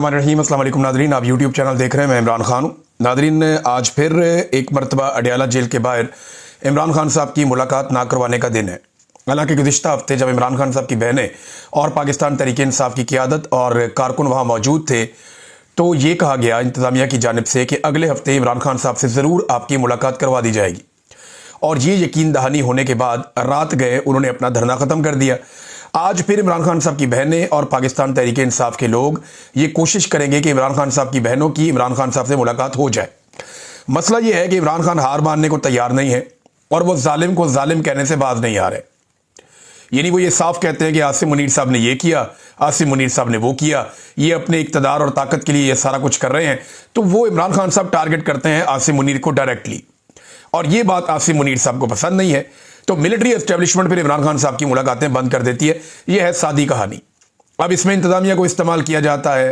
अस्सलाम वालेकुम नादरीन, आप यूट्यूब चैनल देख रहे हैं। मैं इमरान खान हूँ। नादरीन, आज फिर एक मरतबा अडियाला जेल के बाहर इमरान खान साहब की मुलाकात ना करवाने का दिन है। हालांकि गुज़िश्ता हफ्ते जब इमरान खान साहब की बहनें और पाकिस्तान तहरीक इंसाफ की क़ियादत और कारकुन वहाँ मौजूद थे, तो ये कहा गया इंतज़ामिया की जानिब से कि अगले हफ्ते इमरान खान साहब से ज़रूर आपकी मुलाकात करवा दी जाएगी। और ये यकीन दहानी होने के बाद रात गए उन्होंने अपना धरना ख़त्म कर दिया। आज फिर इमरान खान साहब की बहनें और पाकिस्तान तहरीक इंसाफ के लोग ये कोशिश करेंगे कि इमरान खान साहब की बहनों की इमरान खान साहब से मुलाकात हो जाए। मसला ये है कि इमरान खान हार मानने को तैयार नहीं है और वो जालिम को जालिम कहने से बाज नहीं आ रहे। यानी वो ये साफ कहते हैं कि आसिम मुनीर साहब ने ये किया, आसिम मुनीर साहब ने वो किया, ये अपने इक़्तिदार और ताकत के लिए ये सारा कुछ कर रहे हैं। तो वो इमरान खान साहब टारगेट करते हैं आसिम मुनीर को डायरेक्टली, और ये बात आसिम मुनीर साहब को पसंद नहीं है। तो मिलिट्री एस्टेब्लिशमेंट फिर इमरान खान साहब की मुलाकातें बंद कर देती है। यह है सादी कहानी। अब इसमें इंतजामिया को इस्तेमाल किया जाता है,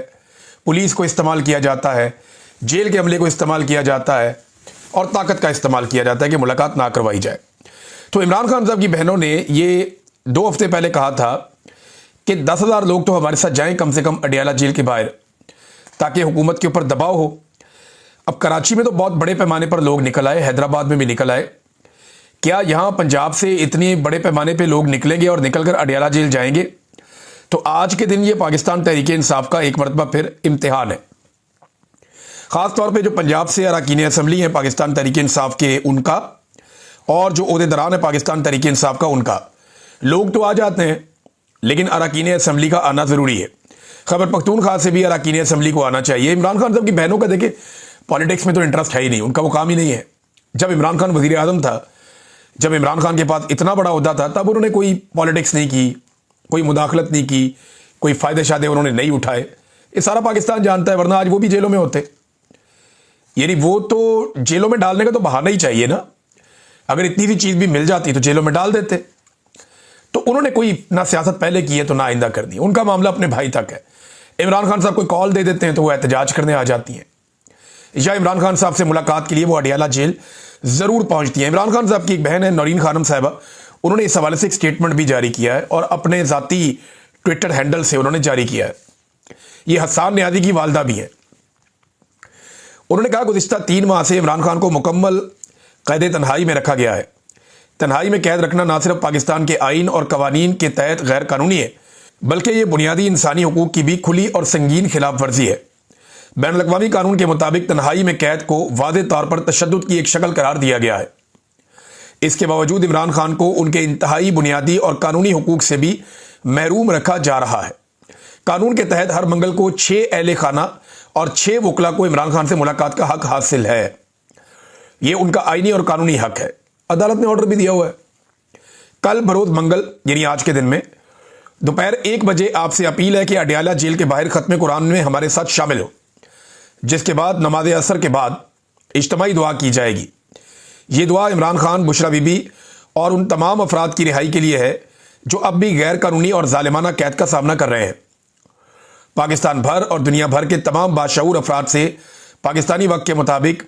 पुलिस को इस्तेमाल किया जाता है, जेल के अमले को इस्तेमाल किया जाता है और ताकत का इस्तेमाल किया जाता है कि मुलाकात ना करवाई जाए। तो इमरान खान साहब की बहनों ने ये 2 हफ्ते पहले कहा था कि 10,000 लोग तो हमारे साथ जाएं कम से कम अडियाला जेल के बाहर, ताकि हुकूमत के ऊपर दबाव हो। अब कराची में तो बहुत बड़े पैमाने पर लोग निकल आए, हैदराबाद में भी निकल आए। क्या यहाँ पंजाब से इतने बड़े पैमाने पे लोग निकलेंगे और निकलकर अडियाला जेल जाएंगे? तो आज के दिन ये पाकिस्तान तहरीक इंसाफ का एक मरतबा फिर इम्तिहान है। ख़ास तौर पे जो पंजाब से अरकान असम्बली हैं पाकिस्तान तहरीक इंसाफ के, उनका, और जो ओहदेदारान है पाकिस्तान तहरीक इंसाफ का, उनका। लोग तो आ जाते हैं लेकिन अरकान असम्बली का आना ज़रूरी है। खैबर पख्तूनख्वा से भी अरकान असम्बली को आना चाहिए। इमरान खान साहब की बहनों का देखें, पॉलिटिक्स में तो इंटरेस्ट है ही नहीं, उनका वो काम ही नहीं है। जब इमरान खान वज़ीर आज़म था, जब इमरान खान के पास इतना बड़ा ओहदा था, तब उन्होंने कोई पॉलिटिक्स नहीं की, कोई मुदाखलत नहीं की, कोई फ़ायदे शायदे उन्होंने नहीं उठाए। ये सारा पाकिस्तान जानता है, वरना आज वो भी जेलों में होते। यानी वो तो जेलों में डालने का तो बहाना ही चाहिए ना। अगर इतनी सी चीज़ भी मिल जाती तो जेलों में डाल देते। तो उन्होंने कोई ना सियासत पहले की है तो ना आइंदा कर दी। उनका मामला अपने भाई तक है। इमरान खान साहब कोई कॉल दे देते हैं तो वो एहतजाज करने आ जाती हैं, या इमरान खान साहब से मुलाकात के लिए वो अडियाला जेल ज़रूर पहुंचती है। इमरान खान साहब की एक बहन है नौरीन खानम साहिबा, उन्होंने इस हवाले से एक स्टेटमेंट भी जारी किया है और अपने ज़ाती ट्विटर हैंडल से उन्होंने जारी किया है। ये हसन नियाज़ी की वालदा भी है। उन्होंने कहा, गुज़िश्ता 3 माह से इमरान खान को मुकम्मल कैद तन्हाई में रखा गया है। तन्हाई में कैद रखना ना सिर्फ पाकिस्तान के आइन और कवानीन के तहत गैर कानूनी है, बल्कि ये बुनियादी इंसानी हकूक़ की भी खुली और संगीन खिलाफ वर्जी है। बैनुल-अक़वामी कानून के मुताबिक तन्हाई में कैद को वाज़े तौर पर तशद्दुद की एक शक्ल करार दिया गया है। इसके बावजूद इमरान खान को उनके इंतहाई बुनियादी और कानूनी हकूक़ से भी महरूम रखा जा रहा है। कानून के तहत हर मंगल को 6 अहले खाना और 6 वकला को इमरान खान से मुलाकात का हक हासिल है। ये उनका आइनी और कानूनी हक है। अदालत ने ऑर्डर भी दिया हुआ है। कल बरोज़ मंगल यानी आज के दिन में दोपहर 1 बजे आपसे अपील है कि अडियाला जेल के बाहर खत्म कुरान में हमारे साथ शामिल हो, जिसके बाद नमाज असर के बाद इज्तिमाई दुआ की जाएगी। ये दुआ इमरान खान, बुशरा बीबी और उन तमाम अफराद की रिहाई के लिए है जो अब भी गैर कानूनी और जालिमाना कैद का सामना कर रहे हैं। पाकिस्तान भर और दुनिया भर के तमाम बाशऊर अफराद से पाकिस्तानी वक्त के मुताबिक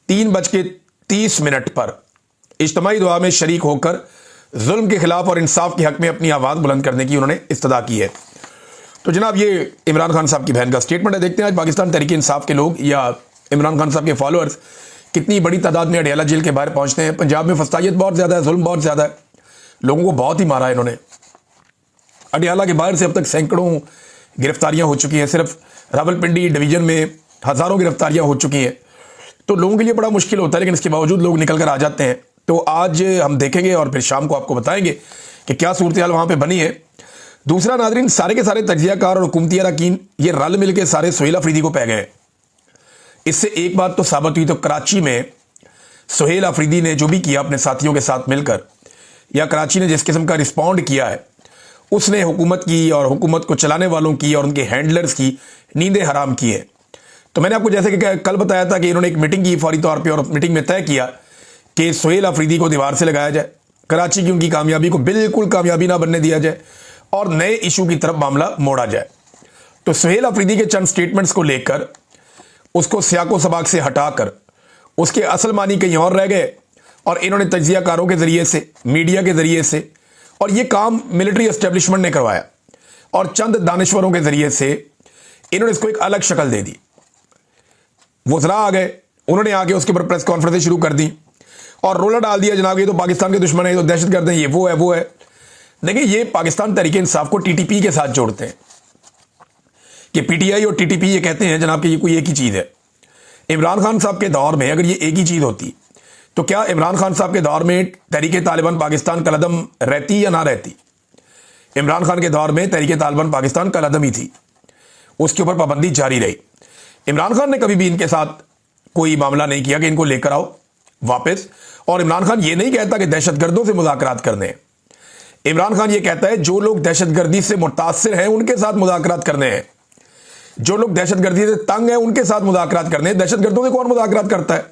3:30 पर इज्तिमाई दुआ में शरीक होकर जुल्म के खिलाफ और इंसाफ के हक में अपनी आवाज़ बुलंद करने की उन्होंने इस्तदा की है। तो जनाब, ये इमरान खान साहब की बहन का स्टेटमेंट है। देखते हैं आज पाकिस्तान तहरीक इंसाफ के लोग या इमरान खान साहब के फॉलोअर्स कितनी बड़ी तादाद में अडियाला जेल के बाहर पहुंचते हैं। पंजाब में फस्तायत बहुत ज़्यादा है, जुल्म बहुत ज़्यादा है, लोगों को बहुत ही मारा है इन्होंने। अडियाला के बाहर से अब तक सैकड़ों गिरफ्तारियां हो चुकी हैं। सिर्फ रावलपिंडी डिवीज़न में हज़ारों गिरफ्तारियां हो चुकी हैं। तो लोगों के लिए बड़ा मुश्किल होता है, लेकिन इसके बावजूद लोग निकल कर आ जाते हैं। तो आज हम देखेंगे और फिर शाम को आपको बताएंगे कि क्या सूरत हाल वहाँ पर बनी है। दूसरा नाज़रीन, सारे के सारे तज्जियाकार और हुकूमती अरकान ये रल मिल के सारे सुहेल अफरीदी को पै गए। इससे एक बात तो साबित हुई, तो कराची में सुहेल अफरीदी ने जो भी किया अपने साथियों के साथ मिलकर, या कराची ने जिस किस्म का रिस्पॉन्ड किया है, उसने हुकूमत की और हुकूमत को चलाने वालों की और उनके हैंडलर्स की नींदें हराम की है। तो मैंने आपको जैसे कि कल बताया था कि इन्होंने एक मीटिंग की फौरी तौर पर, और मीटिंग में तय किया कि सुहेल अफरीदी को दीवार से लगाया जाए, कराची की उनकी कामयाबी को बिल्कुल कामयाबी ना बनने दिया जाए और नए इशू की तरफ मामला मोड़ा जाए। तो सुहेल अफरीदी के चंद स्टेटमेंट्स को लेकर उसको सियाको सबाक से हटाकर उसके असल मानी कहीं और रह गए, और इन्होंने तज्जियाकारों के ज़रिए से, मीडिया के ज़रिए से, और ये काम मिलिट्री एस्टेब्लिशमेंट ने करवाया और चंद दानिश्वरों के ज़रिए से इन्होंने इसको एक अलग शक्ल दे दी। वो जरा आ गए, उन्होंने आके उसके ऊपर प्रेस कॉन्फ्रेंस शुरू कर दी और रोला डाल दिया, जनाब ये तो पाकिस्तान के दुश्मन है, ये तो दहशतगर्द हैं, ये वो है। देखिए, ये पाकिस्तान तहरीक इंसाफ को टीटीपी के साथ जोड़ते हैं कि पीटीआई और टीटीपी ये कहते हैं जनाब कि ये कोई एक ही चीज़ है। इमरान खान साहब के दौर में अगर ये एक ही चीज़ होती तो क्या इमरान खान साहब के दौर में तहरीक तालिबान पाकिस्तान कलअदम रहती या ना रहती? इमरान खान के दौर में तहरीक तालिबान पाकिस्तान कलअदम ही थी, उसके ऊपर पाबंदी जारी रही। इमरान खान ने कभी भी इनके साथ कोई मामला नहीं किया कि इनको लेकर आओ वापस, और इमरान खान ये नहीं कहता कि दहशतगर्दों से मुज़ाकरात करने हैं। इमरान खान ये कहता है जो लोग दहशतगर्दी से मुतासिर हैं उनके साथ मुज़ाकरात करने हैं, जो लोग दहशतगर्दी से तंग हैं उनके साथ मुज़ाकरात करने हैं। दहशतगर्दों से कौन मुज़ाकरात करता है?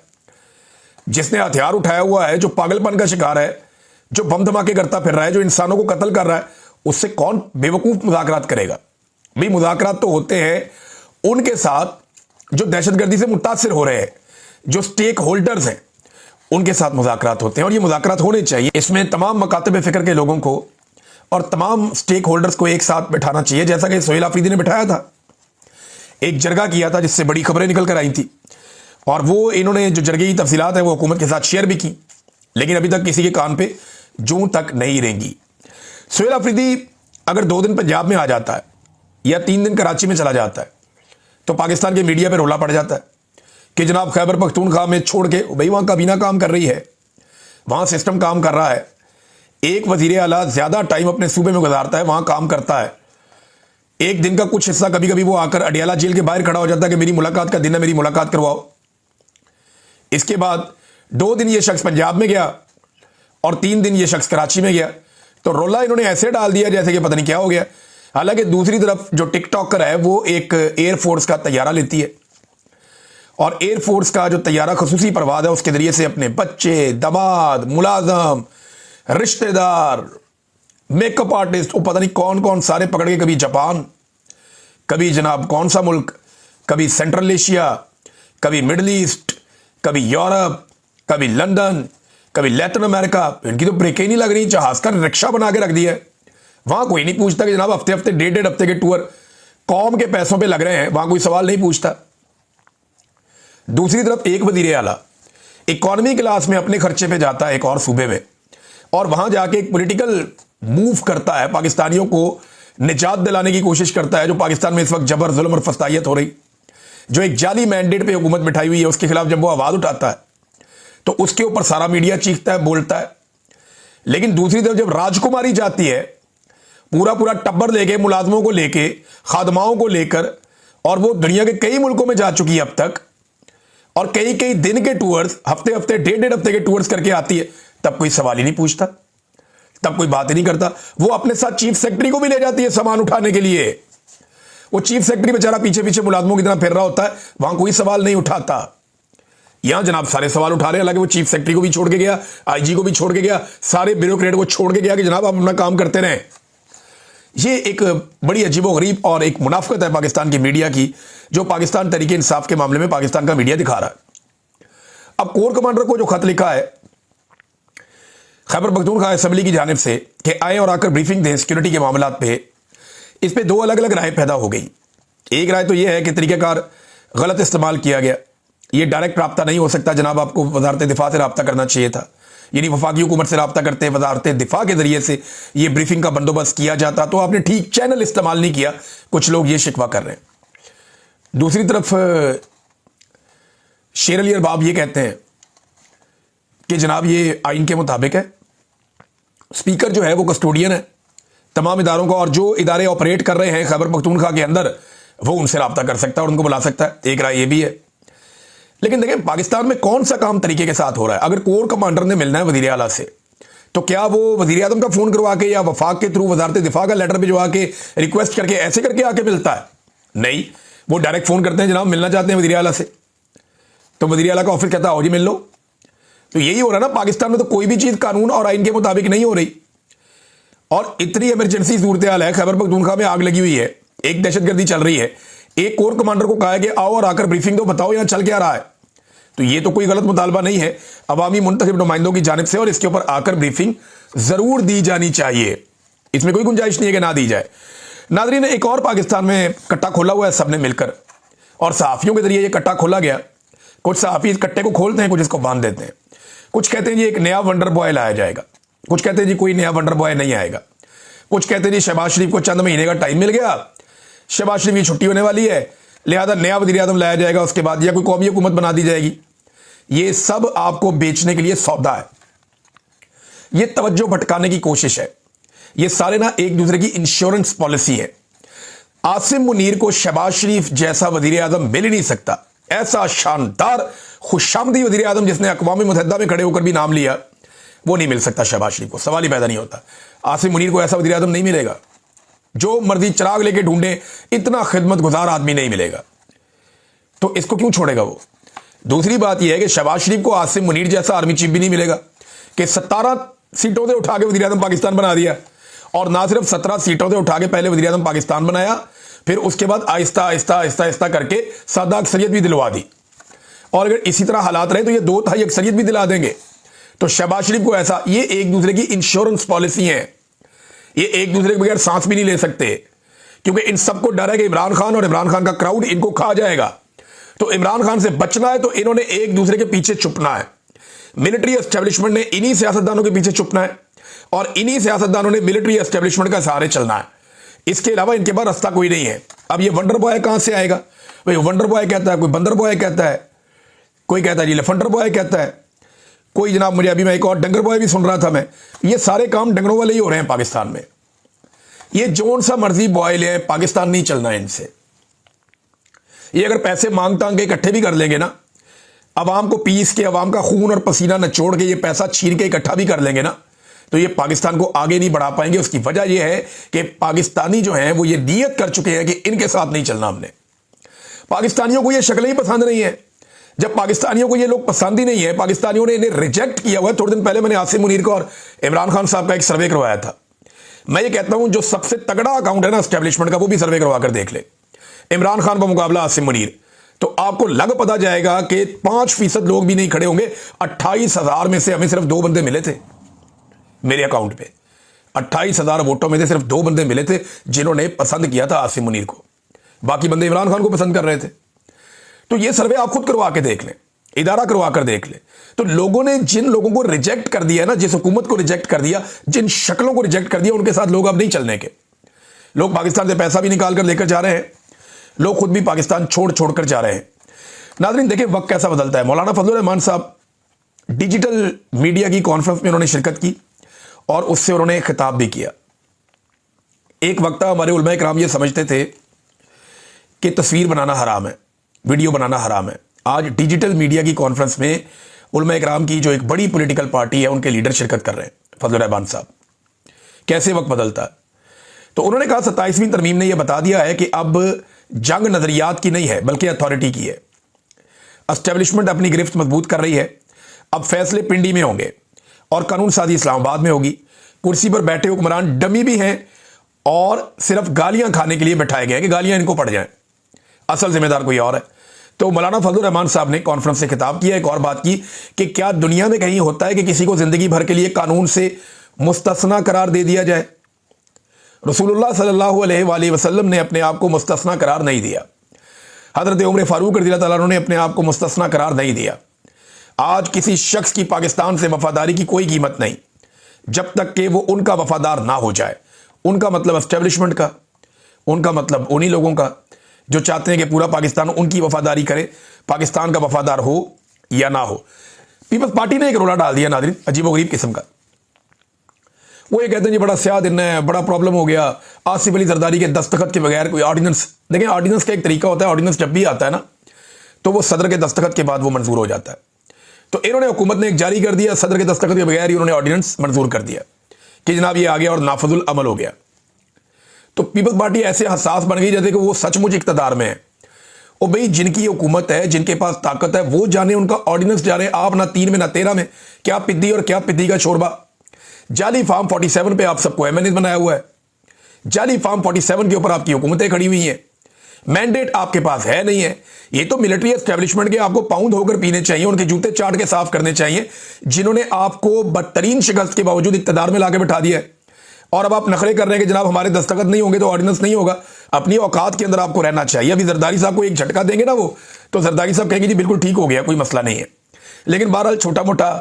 जिसने हथियार उठाया हुआ है, जो पागलपन का शिकार है, जो बम धमाके करता फिर रहा है, जो इंसानों को कत्ल कर रहा है, उससे कौन बेवकूफ मुज़ाकरात करेगा? भाई, मुज़ाकरात तो होते हैं उनके साथ जो दहशतगर्दी से मुतासिर हो रहे हैं, जो स्टेक होल्डर्स हैं, उनके साथ मुज़ाकरात होते हैं, और ये मुज़ाकरात होने चाहिए। इसमें तमाम मकातब फ़िक्र के लोगों को और तमाम स्टेक होल्डर्स को एक साथ बैठाना चाहिए, जैसा कि सोहेल आफरीदी ने बैठाया था, एक जरगा किया था जिससे बड़ी खबरें निकल कर आई थी, और वो इन्होंने जो जरगे की तफसीलात है वो हुकूमत के साथ शेयर भी की, लेकिन अभी तक किसी के कान पे जूं तक नहीं रेंगी। सोहेल आफरीदी अगर 2 दिन पंजाब में आ जाता है या 3 दिन कराची में चला जाता है तो पाकिस्तान के मीडिया पे रोला पड़ जाता है कि जनाब खैबर पख्तूनख्वा में छोड़ के, भाई वहाँ काबीना काम कर रही है, वहाँ सिस्टम काम कर रहा है, एक वज़ीर आला ज़्यादा टाइम अपने सूबे में गुजारता है, वहाँ काम करता है, एक दिन का कुछ हिस्सा कभी कभी वो आकर अडियाला जेल के बाहर खड़ा हो जाता है कि मेरी मुलाकात का दिन है, मेरी मुलाकात करवाओ। इसके बाद 2 दिन ये शख्स पंजाब में गया और 3 दिन ये शख्स कराची में गया, तो रोला इन्होंने ऐसे डाल दिया जैसे कि पता नहीं क्या हो गया। हालांकि दूसरी तरफ जो टिकटॉकर है वो एक एयरफोर्स का तैयारा लेती है, और एयरफोर्स का जो तैयारा खसूसी परवाज है उसके जरिए से अपने बच्चे, दमाद, मुलाजम, रिश्तेदार, मेकअप आर्टिस्ट, वो पता नहीं कौन कौन सारे पकड़ के, कभी जापान, कभी जनाब कौन सा मुल्क, कभी सेंट्रल एशिया, कभी मिडल ईस्ट, कभी यूरोप, कभी लंदन, कभी लैटिन अमेरिका। इनकी तो ब्रेक ही नहीं लग रही, जहाज का रिक्शा बना के रख दिया है। वहां कोई नहीं पूछता कि जनाब हफ्ते हफ्ते 1.5 हफ्ते के टूर कौम के पैसों पे लग रहे हैं, वहां कोई सवाल नहीं पूछता। दूसरी तरफ एक वजीर आला इकॉनमी क्लास में अपने खर्चे पे जाता है एक और सूबे में, और वहां जाके एक पॉलिटिकल मूव करता है, पाकिस्तानियों को निजात दिलाने की कोशिश करता है। जो पाकिस्तान में इस वक्त जबर, जुल्म और फस्तायत हो रही, जो एक जाली मैंडेट पे हुकूमत बिठाई हुई है, उसके खिलाफ जब वो आवाज उठाता है तो उसके ऊपर सारा मीडिया चीखता है, बोलता है। लेकिन दूसरी तरफ जब राजकुमारी जाती है पूरा पूरा टब्बर लेके, मुलाजमों को लेके, खादमाओं को लेकर, और वो दुनिया के कई मुल्कों में जा चुकी है अब तक, और कई कई दिन के टूर्स, हफ्ते हफ्ते 1.5 हफ्ते के टूर्स करके आती है, तब कोई सवाल ही नहीं पूछता, तब कोई बात ही नहीं करता। वो अपने साथ चीफ सेक्रेटरी को भी ले जाती है सामान उठाने के लिए। वो चीफ सेक्रेटरी बेचारा पीछे पीछे मुलाजमों की तरह फिर रहा होता है, वहां कोई सवाल नहीं उठाता। यहां जनाब सारे सवाल उठा रहे हैं। हालांकि वो चीफ सेक्रेटरी को भी छोड़ के गया, आईजी को भी छोड़ के गया, सारे ब्यूरोक्रेट को छोड़ के गया कि जनाब आप अपना काम करते रहें। ये एक बड़ी अजीबोगरीब और एक मुनाफिकत है पाकिस्तान की मीडिया की, जो पाकिस्तान तहरीक इंसाफ के मामले में पाकिस्तान का मीडिया दिखा रहा है। अब कोर कमांडर को जो खत लिखा है खैबर पख्तूनख्वा असेंबली की जानिब से कि आए और आकर ब्रीफिंग दें सिक्योरिटी के मामलात पे, इस पे 2 अलग अलग राय पैदा हो गई। एक राय तो यह है कि तरीक़ाकार गलत इस्तेमाल किया गया, ये डायरेक्ट रब्ता नहीं हो सकता जनाब, आपको वजारत दिफा से रब्ता करना चाहिए था, यानी वफाकी हुकूमत से रब्ता करते वजारत दिफा के जरिए से ये ब्रीफिंग का बंदोबस्त किया जाता, तो आपने ठीक चैनल इस्तेमाल नहीं किया। कुछ लोग ये शिकवा कर रहे हैं। दूसरी तरफ शेर अली अरबाब ये कहते हैं कि जनाब ये आइन के मुताबिक है, स्पीकर जो है वो कस्टोडियन है तमाम इदारों का, और जो इदारे ऑपरेट कर रहे हैं खैबर पख्तूनख्वा के अंदर वो उनसे रब्ता कर सकता है और उनको बुला सकता है। एक राय ये भी है। लेकिन देखें पाकिस्तान में कौन सा काम तरीके के साथ हो रहा है। अगर कोर कमांडर ने मिलना है वजीर आला से, तो क्या वो वजीर आजम का फोन करवा के या वफाक के थ्रू वजारत दिफा का लेटर भिजवा के रिक्वेस्ट करके ऐसे करके आके मिलता है? नहीं, वो डायरेक्ट फोन करते हैं, जनाब मिलना चाहते हैं वजीर आला से, तो वजीर आला का ऑफिस कहता है आओ जी मिल लो। तो यही हो रहा है ना पाकिस्तान में, तो कोई भी चीज कानून और आइन के मुताबिक नहीं हो रही। और इतनी इमरजेंसी सूरत हाल है, खैबर पख्तूनख्वा में आग लगी हुई है, एक दहशतगर्दी चल रही है, एक कोर कमांडर को कहा है कि आओ और आकर ब्रीफिंग दो, बताओ यहां चल क्या रहा है। तो ये तो कोई गलत मुतालबा नहीं है अवामी मुंतखब नुमाइंदों की जानिब से, और इसके ऊपर आकर ब्रीफिंग जरूर दी जानी चाहिए, इसमें कोई गुंजाइश नहीं है कि ना दी जाए। नादरीन, एक और पाकिस्तान में कट्टा खोला हुआ है सबने मिलकर, और सहाफ़ियों के जरिए ये कट्टा खोला गया। कुछ सहाफ़ी इस कट्टे को खोलते हैं, कुछ इसको बांध देते हैं। कुछ कहते हैं जी एक नया वंडर बॉय लाया जाएगा, कुछ कहते हैं जी कोई नया वंडर बॉय नहीं आएगा, कुछ कहते हैं जी शहबाज शरीफ को चंद महीने का टाइम मिल गया, शहबाज शरीफ की छुट्टी होने वाली है, लिहाजा नया वज़ीर आज़म लाया जाएगा, उसके बाद या कोई कौमी हुकूमत बना दी जाएगी। ये सब आपको बेचने के लिए सौदा है, ये तवज्जो भटकाने की कोशिश है। ये सारे ना एक दूसरे की इंश्योरेंस पॉलिसी है। आसिम मुनीर को शहबाज शरीफ जैसा वज़ीर आज़म मिल ही नहीं सकता। ऐसा शानदार खुशामदी वज़ीर आज़म जिसने अक़वाम मुत्तहिदा में खड़े होकर भी नाम लिया, वो नहीं मिल सकता शहबाज शरीफ को, सवाल ही पैदा नहीं होता। आसिम मुनीर को ऐसा वज़ीर आज़म नहीं मिलेगा, जो मर्जी चिराग लेके ढूंढे इतना खिदमत गुजार आदमी नहीं मिलेगा, तो इसको क्यों छोड़ेगा वो। दूसरी बात यह है कि शहबाज शरीफ को आसिम मुनीर जैसा आर्मी चीफ भी नहीं मिलेगा कि 17 सीटों से उठा के वज़ीर आज़म पाकिस्तान बना दिया, और ना सिर्फ 17 सीटों से उठा के पहले वज़ीर आज़म पाकिस्तान बनाया, फिर उसके बाद आहिस्ता आहिस्ता आहिस्ता आहिस्ता करके सादा अक्सरियत भी दिलवा दी, और अगर इसी तरह हालात रहे तो ये 2/3 अक्सरियत भी दिला देंगे। तो शहबाज शरीफ को ऐसा, ये एक दूसरे की इंश्योरेंस पॉलिसी है, ये एक दूसरे के बगैर सांस भी नहीं ले सकते, क्योंकि इन सबको डर है कि इमरान खान और इमरान खान का क्राउड इनको खा जाएगा। तो इमरान खान से बचना है तो इन्होंने एक दूसरे के पीछे छुपना है। मिलिट्री एस्टेब्लिशमेंट ने इन्हीं सियासतदानों के पीछे छुपना है, और इन्हीं सियासतदानों ने मिलिट्री एस्टेब्लिशमेंट का सहारे चलना है। इसके अलावा इनके पास रास्ता कोई नहीं है। अब ये वंडर बॉय कहां से आएगा? भाई वंडर बॉय कहता है, कोई बंदर बॉय कहता है, कोई कहता है जी लफंडर बॉय कहता है, कोई जनाब मुझे अभी मैं एक और डंगर बॉय भी सुन रहा था मैं। ये सारे काम डंगरों वाले ही हो रहे हैं पाकिस्तान में। ये जोन सा मर्जी बॉय ले, पाकिस्तान नहीं चलना है इनसे। ये अगर पैसे मांग तांग के इकट्ठे भी कर लेंगे ना, अवाम को पीस के, अवाम का खून और पसीना नचोड़ के ये पैसा छीन के इकट्ठा भी कर लेंगे ना, तो ये पाकिस्तान को आगे नहीं बढ़ा पाएंगे। उसकी वजह यह है कि पाकिस्तानी जो हैं वो ये नियत कर चुके हैं कि इनके साथ नहीं चलना हमने। पाकिस्तानियों को ये शक्ल ही पसंद नहीं है। जब पाकिस्तानियों को ये लोग पसंद ही नहीं है, पाकिस्तानियों ने इन्हें रिजेक्ट किया हुआ है। थोड़े दिन पहले मैंने आसिम मुनीर का और इमरान खान साहब का एक सर्वे करवाया था। मैं ये कहता हूं जो सबसे तगड़ा अकाउंट है ना एस्टेब्लिशमेंट का, वो भी सर्वे करवा कर देख ले, इमरान खान का मुकाबला आसिम मुनीर, तो आपको लग पता जाएगा कि 5% लोग भी नहीं खड़े होंगे। 28,000 में से हमें सिर्फ 2 बंदे मिले थे मेरे अकाउंट पे। 28,000 वोटों में से सिर्फ 2 बंदे मिले थे जिन्होंने पसंद किया था आसिम मुनीर को, बाकी बंदे इमरान खान को पसंद कर रहे थे। तो ये सर्वे आप खुद करवा के देख लें, इदारा करवा कर देख लें। तो लोगों ने जिन लोगों को रिजेक्ट कर दिया ना, जिस हुकूमत को रिजेक्ट कर दिया, जिन शक्लों को रिजेक्ट कर दिया, उनके साथ लोग अब नहीं चलने के। लोग पाकिस्तान से पैसा भी निकाल कर लेकर जा रहे हैं, लोग खुद भी पाकिस्तान छोड़ छोड़ कर जा रहे हैं। नाज़रीन देखिए वक्त कैसा बदलता है। मौलाना फजलुर रहमान साहब डिजिटल मीडिया की कॉन्फ्रेंस में उन्होंने शिरकत की और उससे उन्होंने खिताब भी किया। एक वक्त हमारे उलमा इकराम ये समझते थे कि तस्वीर बनाना हराम है, वीडियो बनाना हराम है। आज डिजिटल मीडिया की कॉन्फ्रेंस में उलमा इकराम की जो एक बड़ी पॉलिटिकल पार्टी है उनके लीडर शिरकत कर रहे हैं, फजलुर रहमान साहब। कैसे वक्त बदलता है, तो उन्होंने कहा 27वीं तरमीम ने यह बता दिया है कि अब जंग नजरियात की नहीं है बल्कि अथॉरिटी की है। एस्टेब्लिशमेंट अपनी गिरफ्त मजबूत कर रही है। अब फैसले पिंडी में होंगे और कानून साजी इस्लामाबाद में होगी। कुर्सी पर बैठे हुक्मरान डमी भी हैं और सिर्फ गालियां खाने के लिए बैठाए गए हैं कि गालियां इनको पड़ जाएं, असल जिम्मेदार कोई और है। तो मौलाना फजलुर रहमान साहब ने कॉन्फ्रेंस से खिताब किया, एक और बात की कि क्या दुनिया में कहीं होता है कि किसी को जिंदगी भर के लिए कानून से मुस्तस्ना करार दे दिया जाए? रसूलुल्लाह सल्लल्लाहु अलैहि वसल्लम ने अपने आप को मुस्तस्ना करार नहीं दिया। हजरत उमर फारूक रज़ियल्लाहु ताला अन्हु ने अपने आप को मुस्तस्ना करार नहीं दिया। आज किसी शख्स की पाकिस्तान से वफादारी की कोई कीमत नहीं जब तक कि वो उनका वफादार ना हो जाए। उनका मतलब एस्टेब्लिशमेंट का, उनका मतलब उन्हीं लोगों का जो चाहते हैं कि पूरा पाकिस्तान उनकी वफादारी करे, पाकिस्तान का वफादार हो या ना हो। पीपल्स पार्टी ने एक रोला डाल दिया नाज़रीन, अजीबोगरीब किस्म का। वो ये कहते हैं जी बड़ा स्याह दिन है, बड़ा प्रॉब्लम हो गया, आसिफ अली जरदारी के दस्तखत के बगैर कोई ऑर्डिनेंस। देखें ऑर्डिनेंस का एक तरीका होता है, ऑर्डिनेंस जब भी आता है ना तो वो सदर के दस्तखत के बाद वो मंजूर हो जाता है। तो इन्होंने हुकूमत ने एक जारी कर दिया, सदर के दस्तखत के बगैर ही उन्होंने ऑर्डिनेंस मंजूर कर दिया कि जनाब ये आ गया और नाफजुल अमल हो गया। तो पीपल्स पार्टी ऐसे हसास बन गई जैसे कि वो सचमुच इक़्तिदार में है। और भाई जिनकी हुकूमत है, जिनके पास ताकत है, वो जाने उनका ऑर्डिनेंस जा रहे हैं। आप ना 3 में ना 13 में, क्या पिद्दी और क्या पिद्दी का शोरबा। जाली फार्म 47 पे आप सबको एमएनए बनाया हुआ है। जाली फार्म 47 के ऊपर आपकी हुकूमतें खड़ी हुई हैं। मैंडेट आपके पास है नहीं है। ये तो मिलिट्री एस्टेब्लिशमेंट के आपको पाउंड होकर पीने चाहिए, उनके जूते चाट के साफ करने चाहिए, जिन्होंने आपको बदतरीन शिकस्त के बावजूद इक़्तिदार में लाके बिठा दिया है। और अब आप नखरे कर रहे हैं कि जनाब हमारे दस्तखत नहीं होंगे तो ऑर्डिनेंस नहीं होगा। अपनी औकात के अंदर आपको रहना चाहिए। अभी जरदारी साहब को एक झटका देंगे ना वो, तो जरदारी साहब कहेंगे जी बिल्कुल ठीक हो गया, कोई मसला नहीं है। लेकिन बहरहाल छोटा मोटा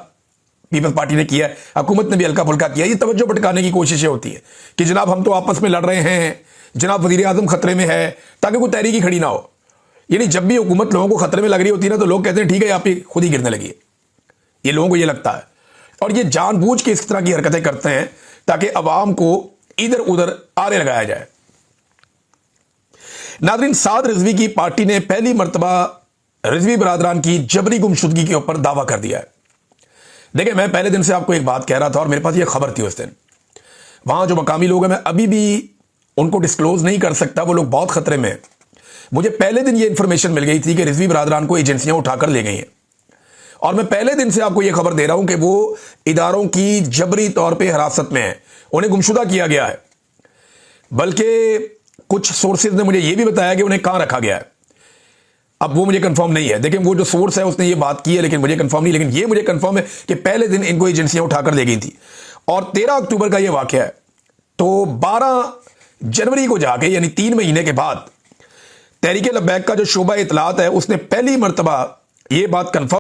पीपल्स पार्टी ने किया, हुकूमत ने भी हल्का फुल्का किया। ये तवज्जो भटकाने की कोशिशें होती है कि जनाब हम तो आपस में लड़ रहे हैं, जनाब वजीर आजम खतरे में है, ताकि कोई तहरीक ही खड़ी ना हो। यानी जब भी हुकूमत लोगों को खतरे में लग रही होती है ना, तो लोग कहते हैं ठीक है आप ही खुद ही गिरने लगी। ये लोगों को ये लगता है, और ये जानबूझ के इस तरह की हरकतें करते हैं ताकि अवाम को इधर उधर आरे लगाया जाए। नाज़रीन, साद रिजवी की पार्टी ने पहली मर्तबा रिजवी बरादरान की जबरी गुमशुदगी के ऊपर दावा कर दिया है। देखिए, मैं पहले दिन से आपको एक बात कह रहा था और मेरे पास ये खबर थी उस दिन। वहां जो मकामी लोग हैं, मैं अभी भी उनको डिस्क्लोज नहीं कर सकता, वो लोग बहुत खतरे में हैं। मुझे पहले दिन ये इंफॉर्मेशन मिल गई थी कि रिजवी बरादरान को एजेंसियां उठाकर ले गई हैं, और मैं पहले दिन से आपको यह खबर दे रहा हूं कि वो इदारों की जबरी तौर पे हिरासत में है, उन्हें गुमशुदा किया गया है। बल्कि कुछ सोर्सेज ने मुझे यह भी बताया कि उन्हें कहां रखा गया है। अब वो मुझे कंफर्म नहीं है, देखिए वो जो सोर्स है उसने ये बात की है, लेकिन मुझे कंफर्म नहीं। लेकिन ये मुझे कंफर्म है कि पहले दिन इनको एजेंसियां उठाकर ले गई थी, और 13 अक्टूबर का ये वाकया है। तो 12 जनवरी को जाके, यानी 3 महीने के बाद, तहरीक लब्बैक का जो शोबा इतलात है उसने पहली मर्तबा ये बात कंफर्म